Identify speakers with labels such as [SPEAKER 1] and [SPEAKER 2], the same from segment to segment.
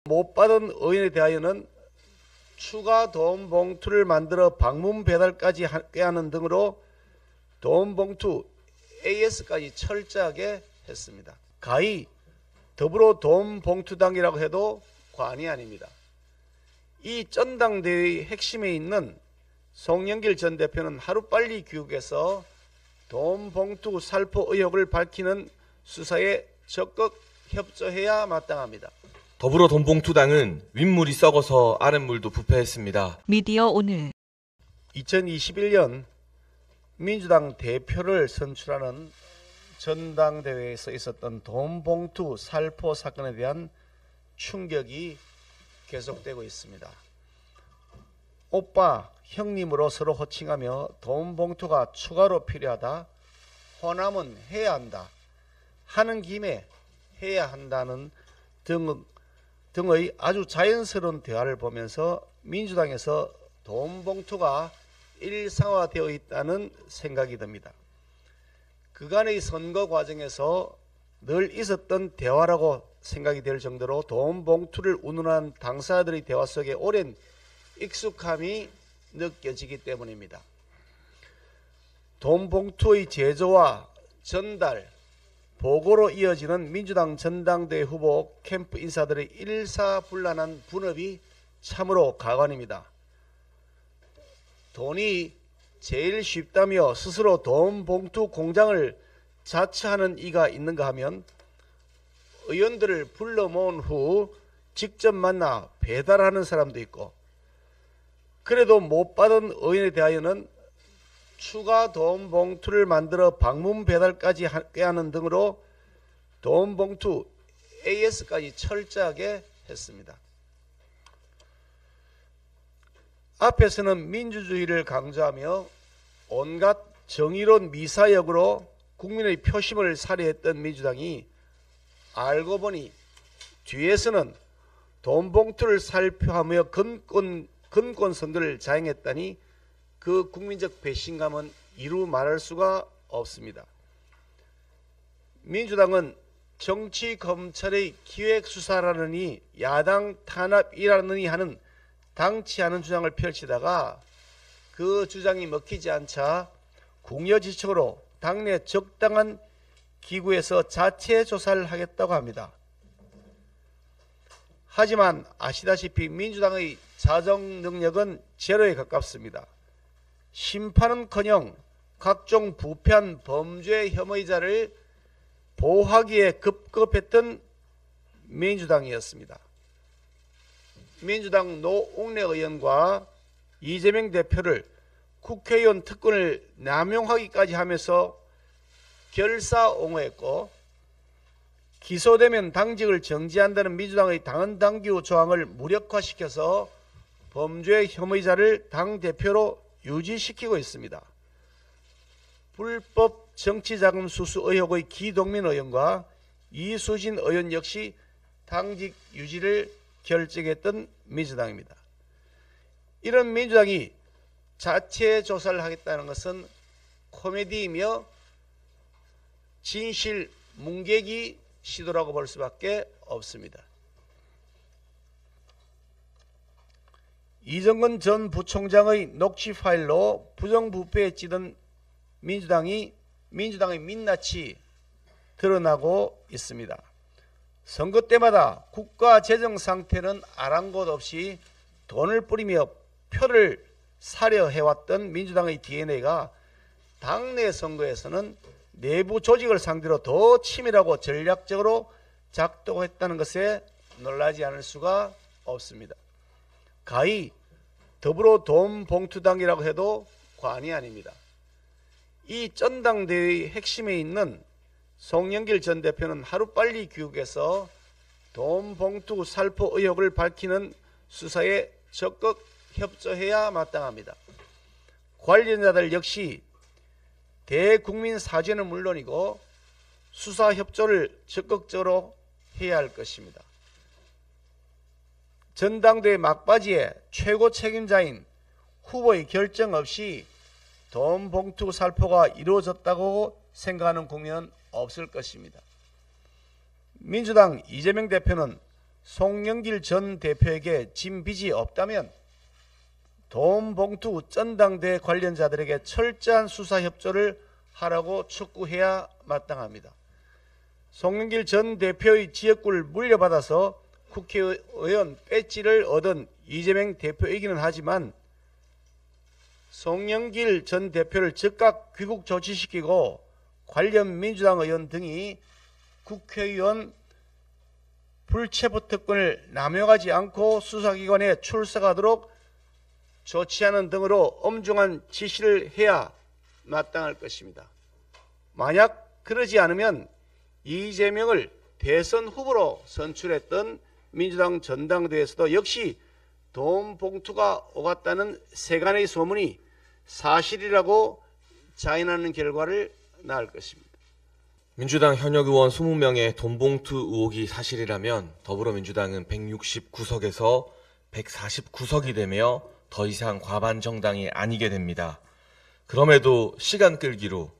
[SPEAKER 1] 못 받은 의원에 대하여는 추가 도움 봉투를 만들어 방문 배달까지 하는 등으로 도움 봉투 AS까지 철저하게 했습니다. 가히 더불어 도움 봉투당이라고 해도 과언이 아닙니다. 이 전당대회의 핵심에 있는 송영길 전 대표는 하루빨리 귀국해서 도움 봉투 살포 의혹을 밝히는 수사에 적극 협조해야 마땅합니다.
[SPEAKER 2] 더불어 돈봉투당은 윗물이 썩어서 아랫물도 부패했습니다.
[SPEAKER 3] 미디어 오늘
[SPEAKER 1] 2021년 민주당 대표를 선출하는 전당대회에서 있었던 돈봉투 살포 사건에 대한 충격이 계속되고 있습니다. 오빠, 형님으로 서로 호칭하며 돈봉투가 추가로 필요하다, 호남은 해야 한다, 하는 김에 해야 한다는 등의 아주 자연스러운 대화를 보면서 민주당에서 돈봉투가 일상화되어 있다는 생각이 듭니다. 그간의 선거 과정에서 늘 있었던 대화라고 생각이 될 정도로 돈봉투를 운운한 당사자들의 대화 속에 오랜 익숙함이 느껴지기 때문입니다. 돈봉투의 제조와 전달, 보고로 이어지는 민주당 전당대회 후보 캠프 인사들의 일사불란한 분업이 참으로 가관입니다. 돈이 제일 쉽다며 스스로 돈봉투 공장을 자처하는 이가 있는가 하면 의원들을 불러 모은 후 직접 만나 배달하는 사람도 있고, 그래도 못 받은 의원에 대하여는 추가 도움 봉투를 만들어 방문 배달까지 하는 등으로 도움 봉투 AS까지 철저하게 했습니다. 앞에서는 민주주의를 강조하며 온갖 정의로운 미사역으로 국민의 표심을 살해했던 민주당이 알고 보니 뒤에서는 돈 봉투를 살포하며 근권 선거를 자행했다니 그 국민적 배신감은 이루 말할 수가 없습니다. 민주당은 정치 검찰의 기획수사라느니 야당 탄압이라느니 하는 당치 않은 주장을 펼치다가 그 주장이 먹히지 않자 궁여지책으로 당내 적당한 기구에서 자체 조사를 하겠다고 합니다. 하지만 아시다시피 민주당의 자정 능력은 제로에 가깝습니다. 심판은커녕 각종 부패한 범죄 혐의자를 보호하기에 급급했던 민주당이었습니다. 민주당 노웅래 의원과 이재명 대표를 국회의원 특권을 남용하기까지 하면서 결사옹호했고, 기소되면 당직을 정지한다는 민주당의 당헌당규 조항을 무력화시켜서 범죄 혐의자를 당대표로 유지시키고 있습니다. 불법 정치자금 수수 의혹의 기동민 의원과 이수진 의원 역시 당직 유지를 결정했던 민주당입니다. 이런 민주당이 자체 조사를 하겠다는 것은 코미디이며 진실 뭉개기 시도라고 볼 수밖에 없습니다. 이정근 전 부총장의 녹취 파일로 부정부패에 찌든 민주당의 민낯이 드러나고 있습니다. 선거 때마다 국가 재정 상태는 아랑곳 없이 돈을 뿌리며 표를 사려 해왔던 민주당의 DNA가 당내 선거에서는 내부 조직을 상대로 더 치밀하고 전략적으로 작동했다는 것에 놀라지 않을 수가 없습니다. 가히 더불어 도움 봉투당이라고 해도 과언이 아닙니다. 이 전당대회의 핵심에 있는 송영길 전 대표는 하루빨리 귀국해서 도움 봉투 살포 의혹을 밝히는 수사에 적극 협조해야 마땅합니다. 관련자들 역시 대국민 사죄는 물론이고 수사 협조를 적극적으로 해야 할 것입니다. 전당대회 막바지에 최고 책임자인 후보의 결정 없이 돈 봉투 살포가 이루어졌다고 생각하는 국민은 없을 것입니다. 민주당 이재명 대표는 송영길 전 대표에게 진 빚이 없다면 돈봉투 전당대 관련자들에게 철저한 수사 협조를 하라고 촉구해야 마땅합니다. 송영길 전 대표의 지역구를 물려받아서 국회의원 배지를 얻은 이재명 대표이기는 하지만 송영길 전 대표를 즉각 귀국 조치시키고 관련 민주당 의원 등이 국회의원 불체포 특권을 남용하지 않고 수사기관에 출석하도록 조치하는 등으로 엄중한 지시를 해야 마땅할 것입니다. 만약 그러지 않으면 이재명을 대선 후보로 선출했던 민주당 전당대회에서도 역시 돈 봉투가 오갔다는 세간의 소문이 사실이라고 자인하는 결과를 낳을 것입니다.
[SPEAKER 2] 민주당 현역 의원 20명의 돈봉투 의혹이 사실이라면 더불어민주당은 169석에서 149석이 되며 더 이상 과반 정당이 아니게 됩니다. 그럼에도 시간 끌기로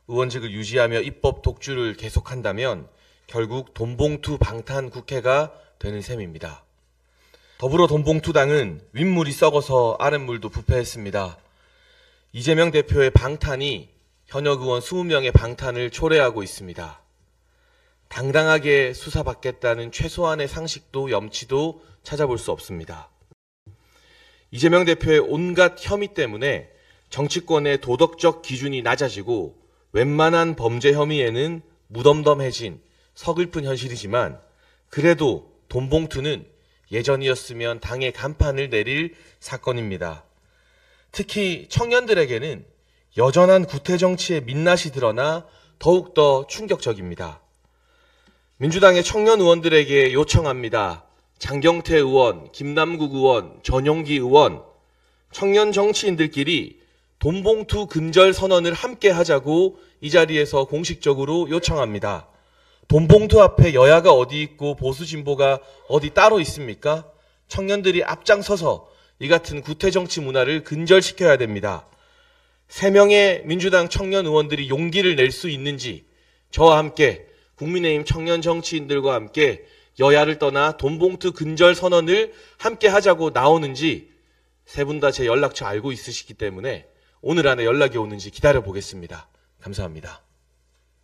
[SPEAKER 2] 의원직을 유지하며 입법 독주를 계속한다면 결국 돈봉투 방탄 국회가 되는 셈입니다. 더불어 돈봉투당은 윗물이 썩어서 아랫물도 부패했습니다. 이재명 대표의 방탄이 현역 의원 20명의 방탄을 초래하고 있습니다. 당당하게 수사받겠다는 최소한의 상식도 염치도 찾아볼 수 없습니다. 이재명 대표의 온갖 혐의 때문에 정치권의 도덕적 기준이 낮아지고 웬만한 범죄 혐의에는 무덤덤해진 서글픈 현실이지만 그래도 돈봉투는 예전이었으면 당의 간판을 내릴 사건입니다. 특히 청년들에게는 여전한 구태정치의 민낯이 드러나 더욱더 충격적입니다. 민주당의 청년 의원들에게 요청합니다. 장경태 의원, 김남국 의원, 전용기 의원, 청년 정치인들끼리 돈봉투 근절 선언을 함께 하자고 이 자리에서 공식적으로 요청합니다. 돈봉투 앞에 여야가 어디 있고 보수 진보가 어디 따로 있습니까? 청년들이 앞장서서 이 같은 구태정치 문화를 근절시켜야 됩니다. 3명의 민주당 청년 의원들이 용기를 낼 수 있는지 저와 함께 국민의힘 청년 정치인들과 함께 여야를 떠나 돈봉투 근절 선언을 함께 하자고 나오는지 세 분 다 제 연락처 알고 있으시기 때문에 오늘 안에 연락이 오는지 기다려 보겠습니다. 감사합니다.